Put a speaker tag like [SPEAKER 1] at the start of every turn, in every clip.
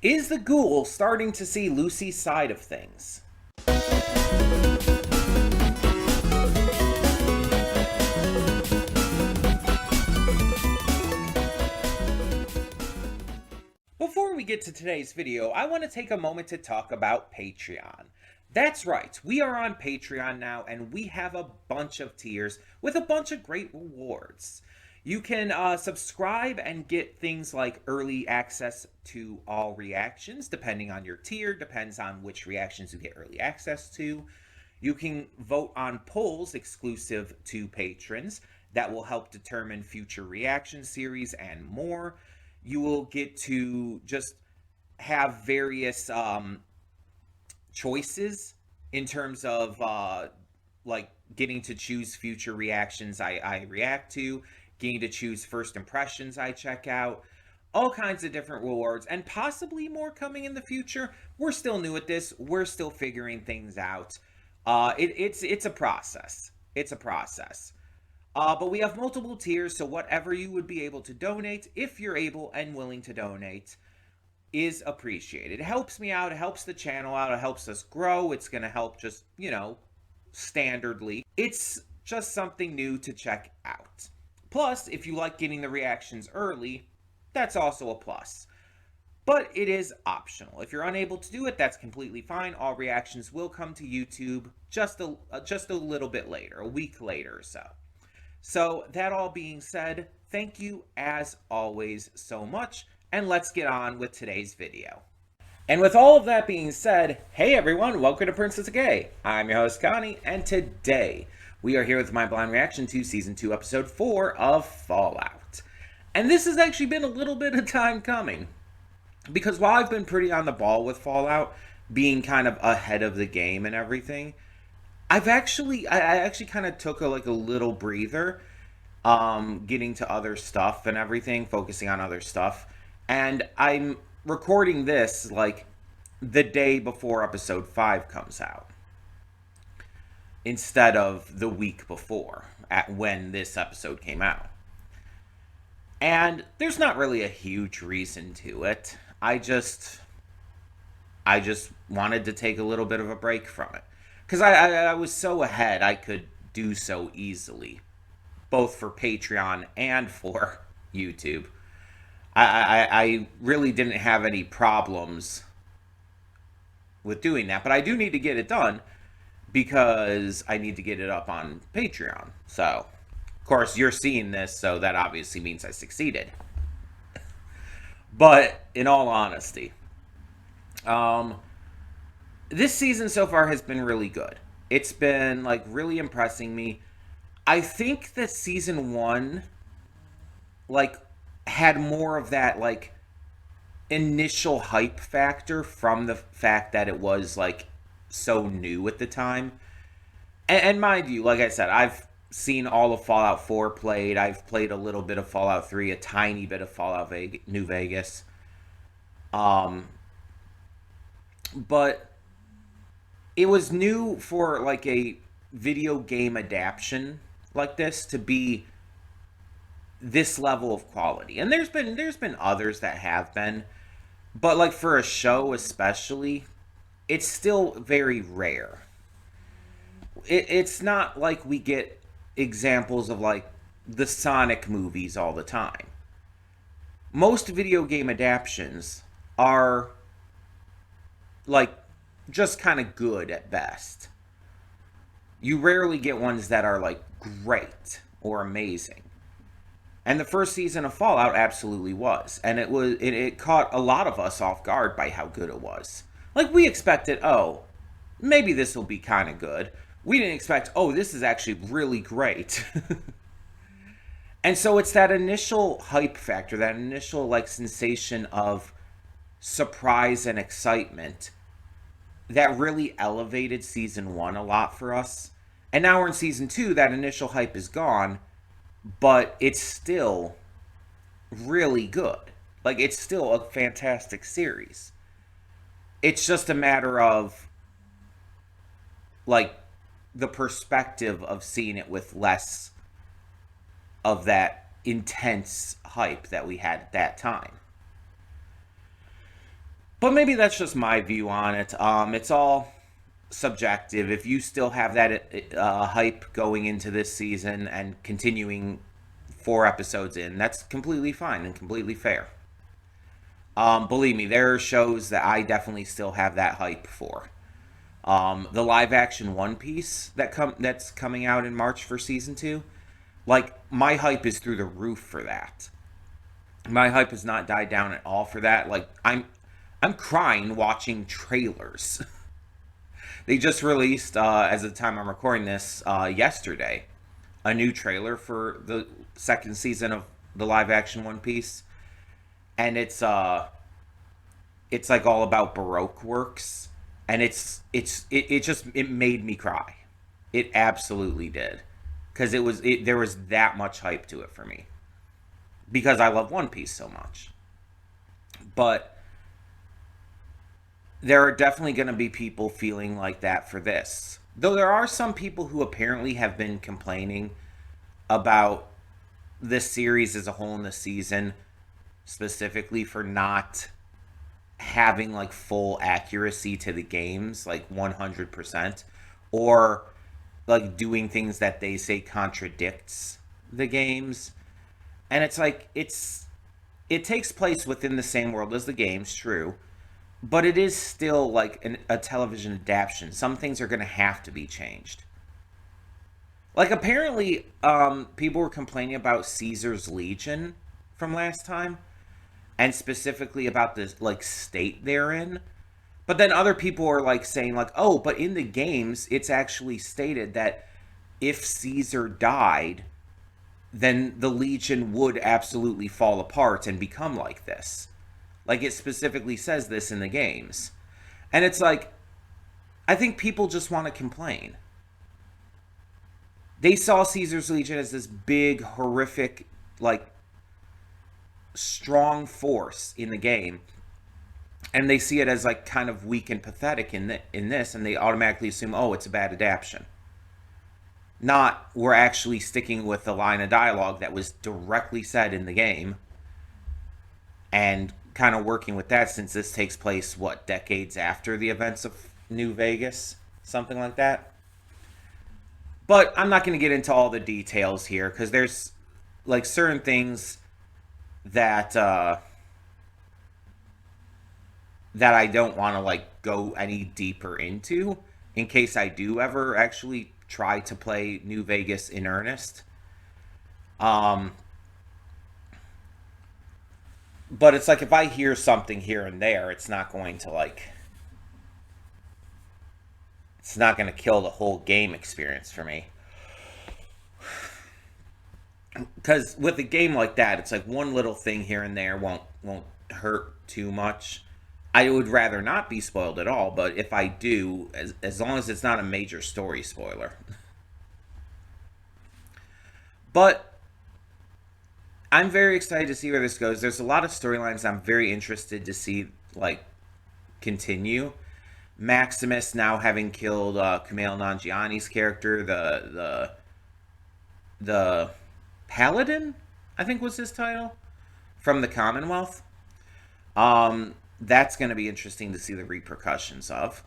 [SPEAKER 1] Is the ghoul starting to see Lucy's side of things? Before we get to today's video, I want to take a moment to talk about Patreon. That's right, we are on Patreon now, and we have a bunch of tiers with a bunch of great rewards. You can subscribe and get things like early access to all reactions, depending on your tier, depends on which reactions you get early access to. You can vote on polls exclusive to patrons that will help determine future reaction series and more. You will get to just have various choices in terms of like getting to choose future reactions I react to, getting to choose first impressions I check out, all kinds of different rewards, and possibly more coming in the future. We're still new at this. We're still figuring things out. It's a process. It's a process. But we have multiple tiers, so whatever you would be able to donate, if you're able and willing to donate, is appreciated. It helps me out, it helps the channel out, it helps us grow. It's going to help just, standardly. It's just something new to check out. Plus, if you like getting the reactions early, that's also a plus. But it is optional. If you're unable to do it, that's completely fine. All reactions will come to YouTube just a little bit later, a week later or so. So, that all being said, thank you as always so much, and let's get on with today's video. And with all of that being said, hey everyone, welcome to Princess of Gay. I'm your host Connie, and today we are here with my blind reaction to Season 2, Episode 4 of Fallout. And this has actually been a little bit of time coming, because while I've been pretty on the ball with Fallout, being kind of ahead of the game and everything, I actually kind of took a little breather, getting to other stuff and everything, focusing on other stuff. And I'm recording this like the day before episode 5 comes out, instead of the week before, at when this episode came out. And there's not really a huge reason to it. I just wanted to take a little bit of a break from it. Because I was so ahead, I could do so easily, both for Patreon and for YouTube. I really didn't have any problems with doing that, but I do need to get it done because I need to get it up on Patreon. So, of course, you're seeing this, so that obviously means I succeeded. But in all honesty, this season so far has been really good. It's been really impressing me. I think that season 1 had more of that initial hype factor from the fact that it was so new at the time. And mind you, like I said, I've seen all of Fallout 4 played. I've played a little bit of Fallout 3, a tiny bit of Fallout New Vegas. But it was new for a video game adaptation like this to be this level of quality. And there's been others that have been, but for a show especially, it's still very rare. It's not like we get examples of the Sonic movies all the time. Most video game adaptations are just kind of good at best. You rarely get ones that are great or amazing. And the first season of Fallout absolutely was. And it caught a lot of us off guard by how good it was. We expected, oh, maybe this will be kind of good. We didn't expect, oh, this is actually really great. And so it's that initial hype factor, that initial sensation of surprise and excitement that really elevated season 1 a lot for us. And now we're in season 2, that initial hype is gone, but it's still really good. It's still a fantastic series. It's just a matter of the perspective of seeing it with less of that intense hype that we had at that time. But maybe that's just my view on it. It's all subjective. If you still have that hype going into this season and continuing 4 episodes in, that's completely fine and completely fair. Believe me, there are shows that I definitely still have that hype for. The live action One Piece that's coming out in March for season 2, like my hype is through the roof for that. My hype has not died down at all for that. Like I'm crying watching trailers. They just released, as of the time I'm recording this, yesterday, a new trailer for the second season of the live action One Piece, and it's like all about Baroque works, and it made me cry. It absolutely did, because there was that much hype to it for me because I love One Piece so much. But there are definitely going to be people feeling like that for this. Though there are some people who apparently have been complaining about this series as a whole in the season, specifically for not having like full accuracy to the games, like 100%, or like doing things that they say contradicts the games. And it's like it takes place within the same world as the games, true, but it is still like a television adaptation. Some things are going to have to be changed. Like apparently, people were complaining about Caesar's Legion from last time, and specifically about this like state they're in. But then other people are like saying like, oh, but in the games, it's actually stated that if Caesar died, then the Legion would absolutely fall apart and become like this. Like it specifically says this in the games. And it's like, I think people just want to complain. They saw Caesar's Legion as this big, horrific, like, strong force in the game. And they see it as, like, kind of weak and pathetic in this, and they automatically assume, oh, it's a bad adaptation. Not, we're actually sticking with the line of dialogue that was directly said in the game, and kind of working with that since this takes place, what, decades after the events of New Vegas? Something like that. But I'm not going to get into all the details here because there's like certain things that that I don't want to like go any deeper into in case I do ever actually try to play New Vegas in earnest. Um, but it's like if I hear something here and there, it's not going to kill the whole game experience for me. Because with a game like that, it's like one little thing here and there won't hurt too much. I would rather not be spoiled at all, but if I do, as long as it's not a major story spoiler. But I'm very excited to see where this goes. There's a lot of storylines I'm very interested to see like continue. Maximus now having killed Kumail Nanjiani's character, the Paladin, I think was his title, from the Commonwealth. That's going to be interesting to see the repercussions of.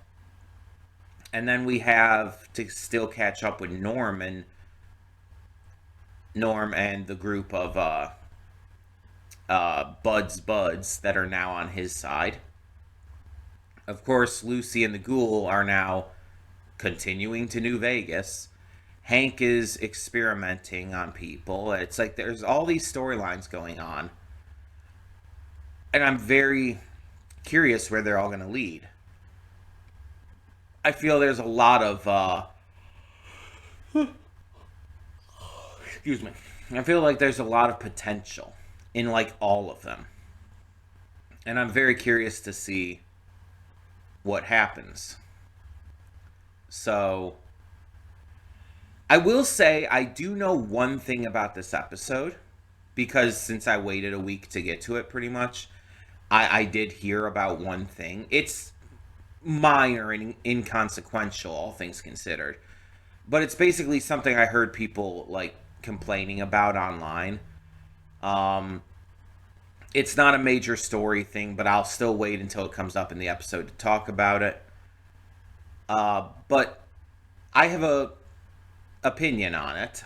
[SPEAKER 1] And then we have to still catch up with Norm and the group of buds that are now on his side. Of course, Lucy and the Ghoul are now continuing to New Vegas. Hank is experimenting on people. It's like there's all these storylines going on. And I'm very curious where they're all going to lead. I feel there's a lot of excuse me. I feel like there's a lot of potential in like all of them. And I'm very curious to see what happens. So I will say I do know one thing about this episode because since I waited a week to get to it pretty much, I did hear about one thing. It's minor and inconsequential, all things considered. But it's basically something I heard people like complaining about online. It's not a major story thing, but I'll still wait until it comes up in the episode to talk about it. But I have a opinion on it,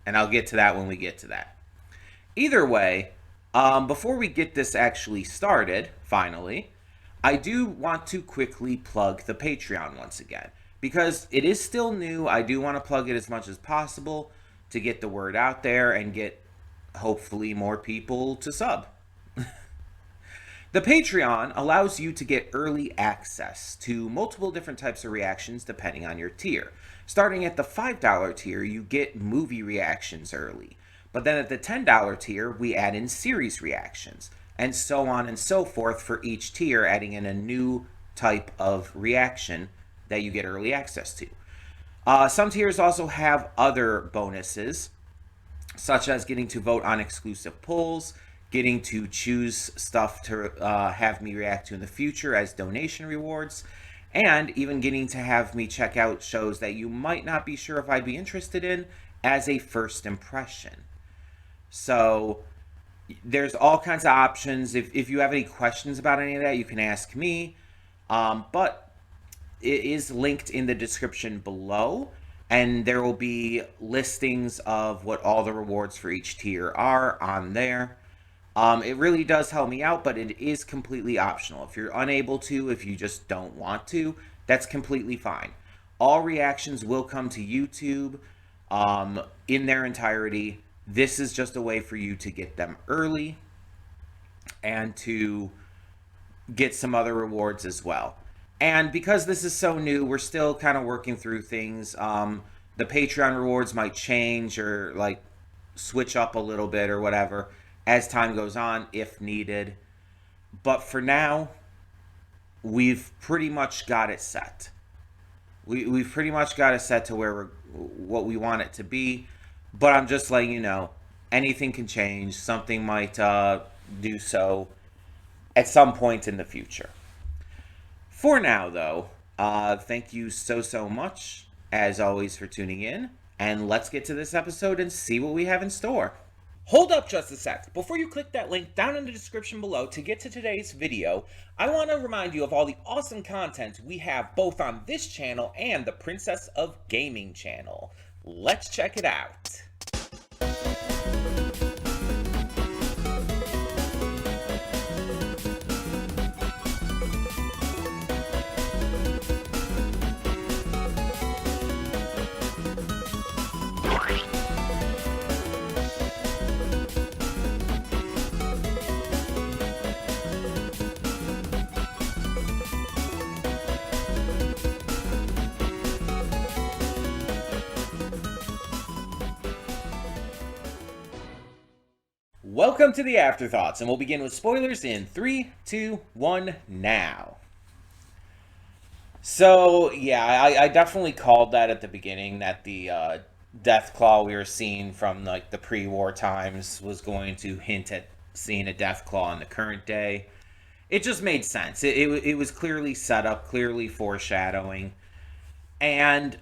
[SPEAKER 1] and I'll get to that when we get to that. Either way, before we get this actually started, finally, I do want to quickly plug the Patreon once again. Because it is still new, I do want to plug it as much as possible to get the word out there and get, hopefully, more people to sub. The Patreon allows you to get early access to multiple different types of reactions depending on your tier. Starting at the $5 tier, you get movie reactions early. But then at the $10 tier, we add in series reactions, and so on and so forth for each tier, adding in a new type of reaction that you get early access to. Some tiers also have other bonuses, such as getting to vote on exclusive polls, getting to choose stuff to have me react to in the future as donation rewards, and even getting to have me check out shows that you might not be sure if I'd be interested in as a first impression. So there's all kinds of options. If you have any questions about any of that, you can ask me. But it is linked in the description below, and there will be listings of what all the rewards for each tier are on there. It really does help me out, but it is completely optional. If you're unable to, if you just don't want to, that's completely fine. All reactions will come to YouTube in their entirety. This is just a way for you to get them early and to get some other rewards as well. And because this is so new, we're still kind of working through things. The Patreon rewards might change or like switch up a little bit or whatever as time goes on if needed. But for now, we've pretty much got it set. We've pretty much got it set to what we want it to be. But I'm just letting you know, anything can change. Something might do so at some point in the future. For now, though, thank you so much, as always, for tuning in. And let's get to this episode and see what we have in store. Hold up just a sec. Before you click that link down in the description below to get to today's video, I want to remind you of all the awesome content we have both on this channel and the Princess of Gaming channel. Let's check it out. Welcome to the Afterthoughts, and we'll begin with spoilers in 3, 2, 1, now. So, yeah, I definitely called that at the beginning, that the Deathclaw we were seeing from like the pre-war times was going to hint at seeing a Deathclaw in the current day. It just made sense. It was clearly set up, clearly foreshadowing. And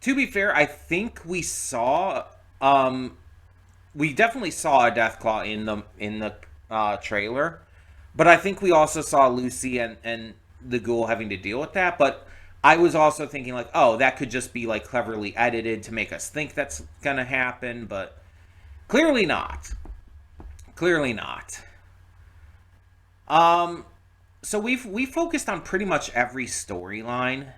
[SPEAKER 1] to be fair, I think we saw... we definitely saw a Deathclaw in the trailer, but I think we also saw Lucy and the ghoul having to deal with that. But I was also thinking like, oh, that could just be like cleverly edited to make us think that's gonna happen, but clearly not. Clearly not. So we focused on pretty much every storyline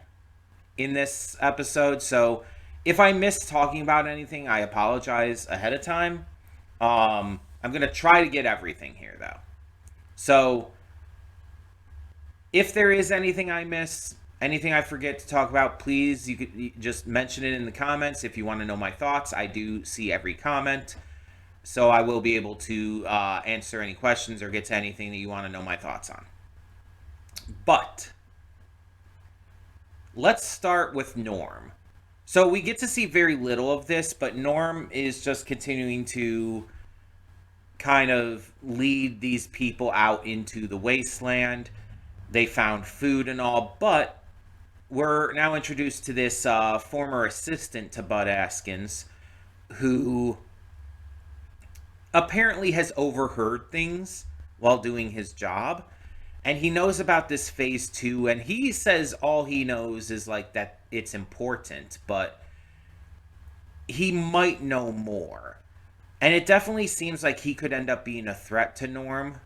[SPEAKER 1] in this episode. So if I missed talking about anything, I apologize ahead of time. I'm going to try to get everything here, though. So if there is anything I miss, anything I forget to talk about, please, you could just mention it in the comments if you want to know my thoughts. I do see every comment, so I will be able to answer any questions or get to anything that you want to know my thoughts on. But let's start with Norm. So we get to see very little of this, but Norm is just continuing to kind of lead these people out into the wasteland. They found food and all, but we're now introduced to this former assistant to Bud Askins, who apparently has overheard things while doing his job. And he knows about this phase 2, and he says all he knows is like that it's important, but he might know more. And it definitely seems like he could end up being a threat to Norm,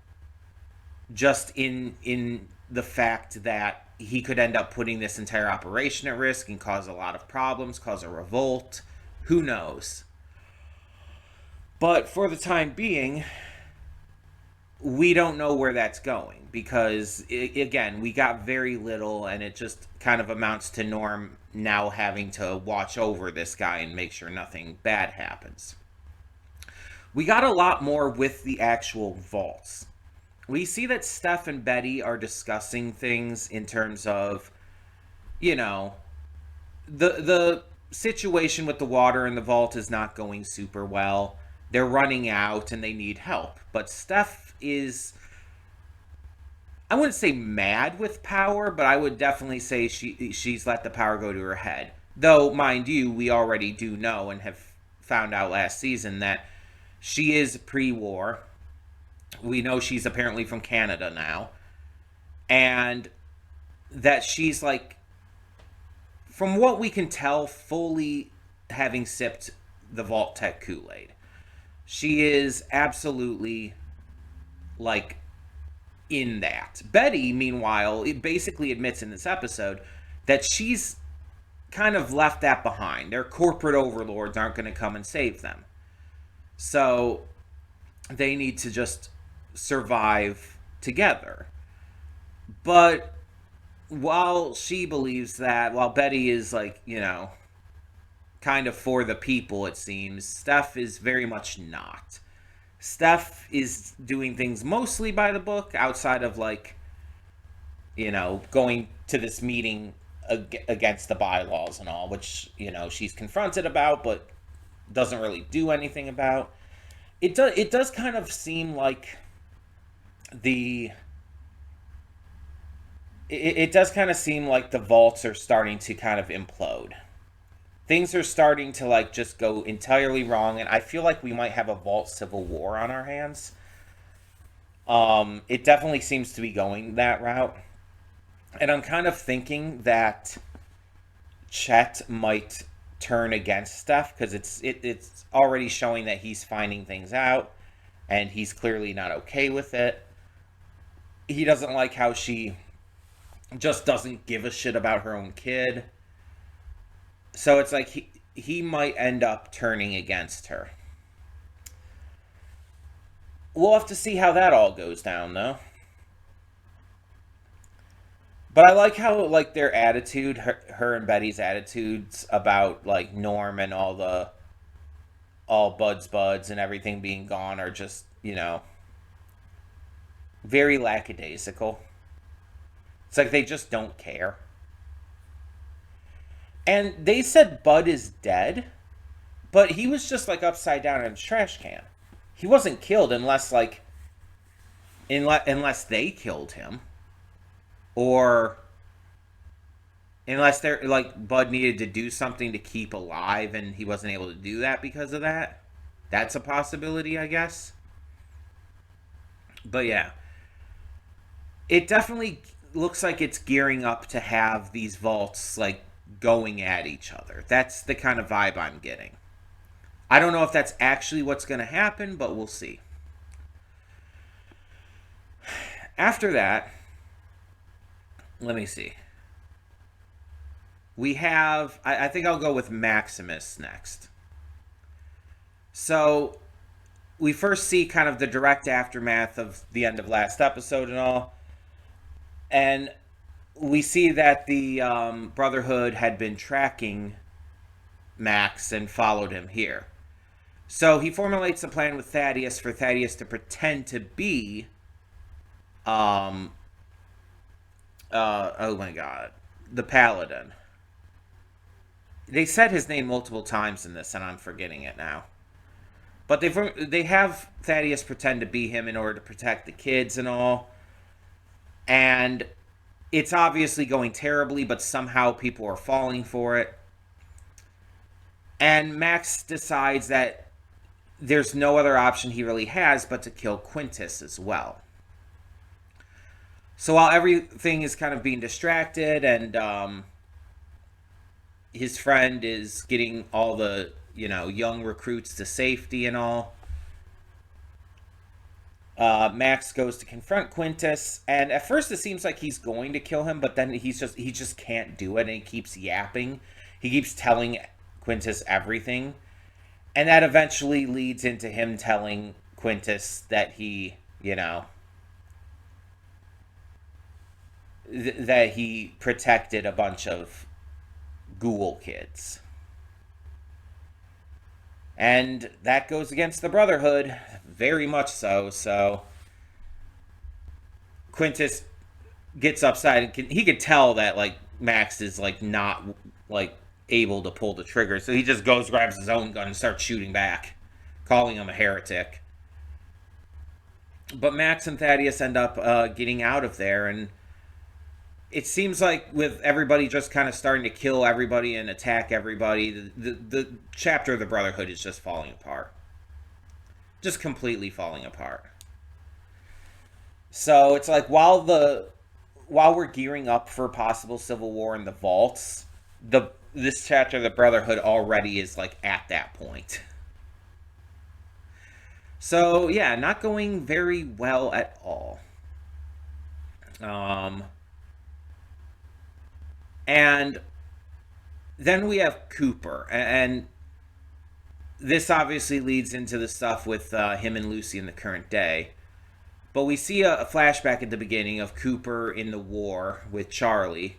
[SPEAKER 1] just in the fact that he could end up putting this entire operation at risk and cause a lot of problems, cause a revolt. Who knows? But for the time being, we don't know where that's going because, again, we got very little, and it just kind of amounts to Norm now having to watch over this guy and make sure nothing bad happens. We got a lot more with the actual vaults. We see that Steph and Betty are discussing things in terms of, you know, the situation with the water in the vault is not going super well. They're running out and they need help. But Steph is, I wouldn't say mad with power, but I would definitely say she's let the power go to her head. Though, mind you, we already do know and have found out last season that she is pre-war. We know she's apparently from Canada now. And that she's like, from what we can tell, fully having sipped the Vault Tech Kool-Aid. She is absolutely, like, in that. Betty, meanwhile, it basically admits in this episode that she's kind of left that behind. Their corporate overlords aren't going to come and save them. So they need to just survive together. But while she believes that, while Betty is like, you know, kind of for the people, it seems, Steph is very much not. Steph is doing things mostly by the book, outside of, like, you know, going to this meeting against the bylaws and all, which, you know, she's confronted about, but doesn't really do anything about. It does kind of seem like it does kind of seem like the vaults are starting to kind of implode. Things are starting to, like, just go entirely wrong, and I feel like we might have a vault civil war on our hands. It definitely seems to be going that route. And I'm kind of thinking that Chet might turn against Steph, because it's already showing that he's finding things out, and he's clearly not okay with it. He doesn't like how she just doesn't give a shit about her own kid. So it's like he might end up turning against her. We'll have to see how that all goes down, though. But I like how, like, their attitude, her and Betty's attitudes about, like, Norm and all buds and everything being gone are just, you know, very lackadaisical. It's like they just don't care. And they said Bud is dead, but he was just, like, upside down in a trash can. He wasn't killed unless they killed him. Or unless they're, like, Bud needed to do something to keep alive and he wasn't able to do that because of that. That's a possibility, I guess. But yeah. It definitely looks like it's gearing up to have these vaults, like, going at each other. That's the kind of vibe I'm getting. I don't know if that's actually what's going to happen, but we'll see. After that, let me see. We have, I think I'll go with Maximus next. So, we first see kind of the direct aftermath of the end of last episode and all. And we see that the Brotherhood had been tracking Max and followed him here. So he formulates a plan with Thaddeus for Thaddeus to pretend to be, oh my god, the Paladin. They said his name multiple times in this, and I'm forgetting it now. But they have Thaddeus pretend to be him in order to protect the kids and all. And it's obviously going terribly, but somehow people are falling for it. And Max decides that there's no other option he really has but to kill Quintus as well. So while everything is kind of being distracted and his friend is getting all the, young recruits to safety and all, Max goes to confront Quintus, and at first it seems like he's going to kill him, but then he just can't do it, and he keeps yapping. He keeps telling Quintus everything, and that eventually leads into him telling Quintus that that he protected a bunch of ghoul kids. And that goes against the Brotherhood, very much so. So Quintus gets upset. He could tell that like Max is like not like able to pull the trigger, so he just goes, grabs his own gun, and starts shooting back, calling him a heretic. But Max and Thaddeus end up getting out of there, and it seems like with everybody just kind of starting to kill everybody and attack everybody, the chapter of the Brotherhood is just falling apart. Just completely falling apart. So it's like while we're gearing up for possible civil war in the vaults, this chapter of the Brotherhood already is like at that point. So yeah, not going very well at all. And then we have Cooper, and this obviously leads into the stuff with him and Lucy in the current day. But we see a flashback at the beginning of Cooper in the war with Charlie,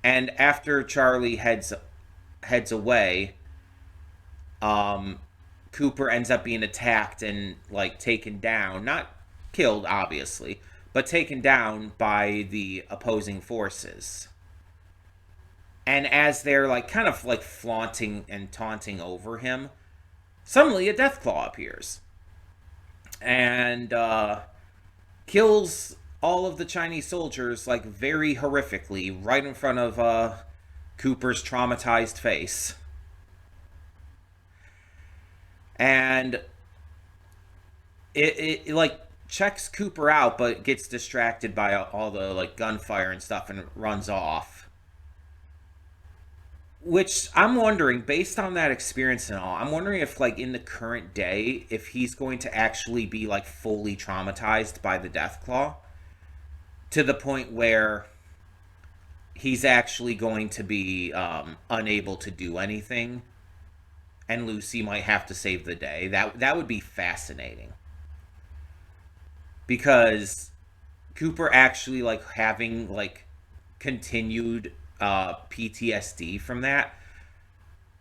[SPEAKER 1] and after Charlie heads away, Cooper ends up being attacked and like taken down, not killed obviously, but taken down by the opposing forces. And as they're like kind of like flaunting and taunting over him, suddenly a Deathclaw appears and kills all of the Chinese soldiers like very horrifically right in front of Cooper's traumatized face. And it like checks Cooper out, but gets distracted by all the like gunfire and stuff and runs off. Which I'm wondering, based on that experience and all, I'm wondering if, like, in the current day, if he's going to actually be, like, fully traumatized by the Deathclaw to the point where he's actually going to be unable to do anything, and Lucy might have to save the day. That would be fascinating. Because Cooper actually, like, having, like, continued PTSD from that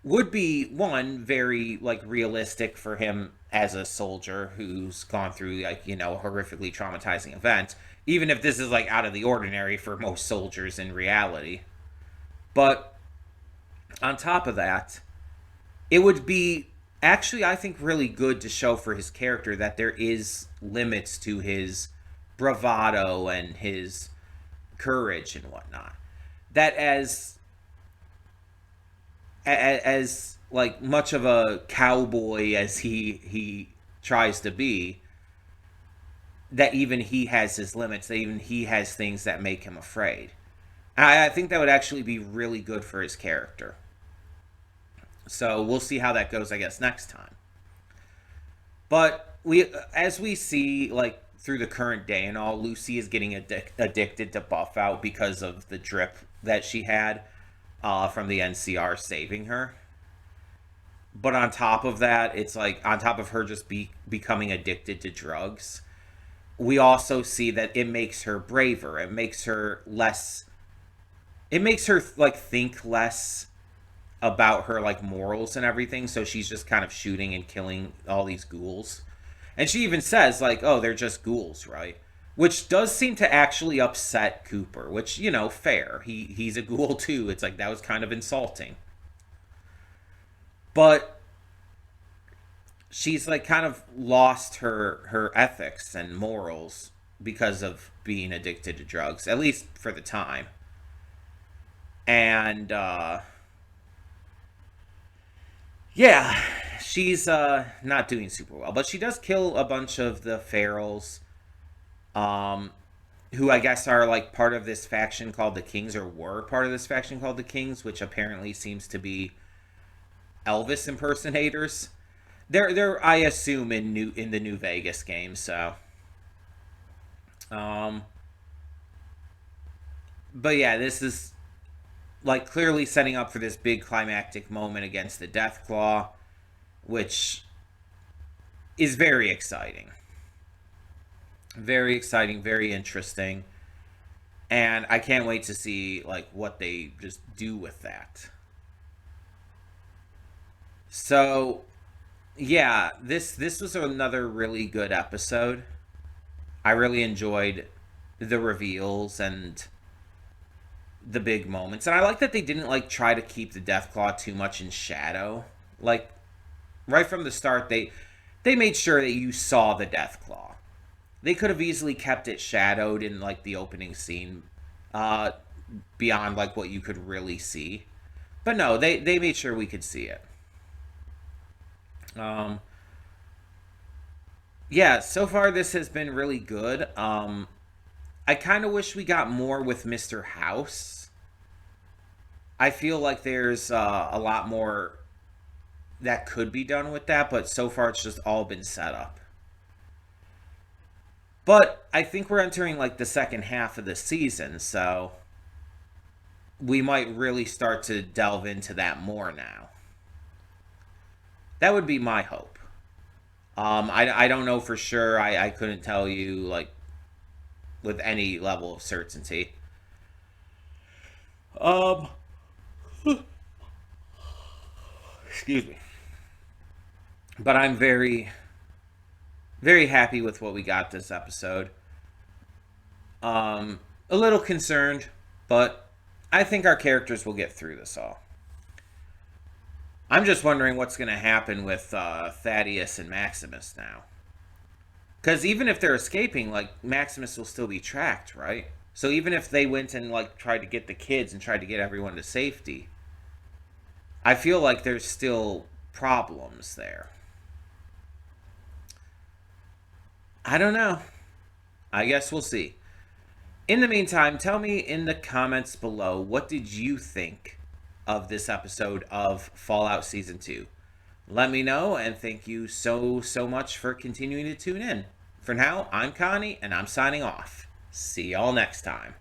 [SPEAKER 1] would be one very like realistic for him as a soldier who's gone through like a horrifically traumatizing event, even if this is like out of the ordinary for most soldiers in reality. But on top of that, it would be actually, I think, really good to show for his character that there is limits to his bravado and his courage and whatnot. That as like much of a cowboy as he tries to be, that even he has his limits, that even he has things that make him afraid. And I think that would actually be really good for his character. So we'll see how that goes, I guess, next time. But as we see, like, through the current day and all, Lucy is getting addicted to Buff Out because of the drip that she had from the NCR saving her. But on top of that, it's like, on top of her just becoming addicted to drugs, we also see that it makes her braver. It makes her like think less about her like morals and everything, so she's just kind of shooting and killing all these ghouls. And she even says, like, oh, they're just ghouls, right? Which does seem to actually upset Cooper, which, fair. He's a ghoul too. It's like, that was kind of insulting. But she's like kind of lost her ethics and morals because of being addicted to drugs, at least for the time. And yeah, she's not doing super well, but she does kill a bunch of the ferals, um, who I guess are like part of this faction called the Kings, or were part of this faction called the Kings, which apparently seems to be Elvis impersonators. They're I assume in the New Vegas game. So, um, but yeah, this is like clearly setting up for this big climactic moment against the Deathclaw, which is very exciting. Very exciting, very interesting. And I can't wait to see like what they just do with that. So, yeah, this was another really good episode. I really enjoyed the reveals and the big moments. And I like that they didn't like try to keep the Deathclaw too much in shadow. Like right from the start they made sure that you saw the Deathclaw. They could have easily kept it shadowed in like the opening scene, uh beyond like what you could really see. But no, they made sure we could see it. Um yeah, so far this has been really good. I kind of wish we got more with Mr. House. I feel like there's a lot more that could be done with that, but so far it's just all been set up. But I think we're entering like the second half of the season, so we might really start to delve into that more now. That would be my hope. I don't know for sure. I couldn't tell you like with any level of certainty. Um, excuse me. But I'm very, very happy with what we got this episode. A little concerned, but I think our characters will get through this all. I'm just wondering what's going to happen with Thaddeus and Maximus now. Because even if they're escaping, like, Maximus will still be tracked, right? So even if they went and, like, tried to get the kids and tried to get everyone to safety, I feel like there's still problems there. I don't know. I guess we'll see. In the meantime, tell me in the comments below, what did you think of this episode of Fallout Season 2? Let me know, and thank you so much for continuing to tune in. For now, I'm Connie, and I'm signing off. See y'all next time.